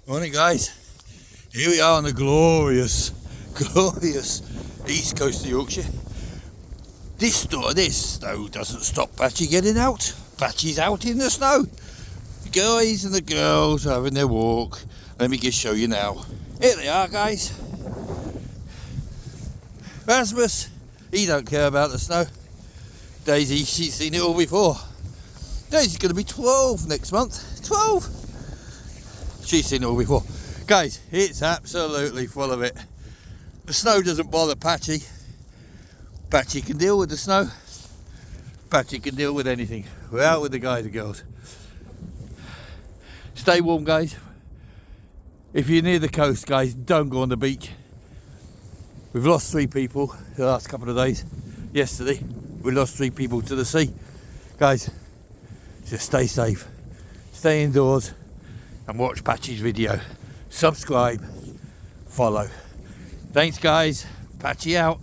Morning guys, here we are on the glorious east coast of Yorkshire. This snow doesn't stop Patchy getting out. Patchy's out in the snow. The guys and the girls are having their walk. Let me just show you now. Here they are guys. Rasmus, he don't care about the snow. Daisy, she's seen it all before. Daisy's going to be 12 next month. 12! She's seen it all before. Guys, it's absolutely full of it. The snow doesn't bother Patchy. Patchy can deal with the snow. Patchy can deal with anything. We're out with the guys and girls. Stay warm guys. If you're near the coast guys, don't go on the beach. We've lost 3 people the last couple of days. Yesterday, we lost 3 people to the sea. Guys, just stay safe. Stay indoors. And watch Patchy's video. Subscribe, follow. Thanks guys, Patchy out.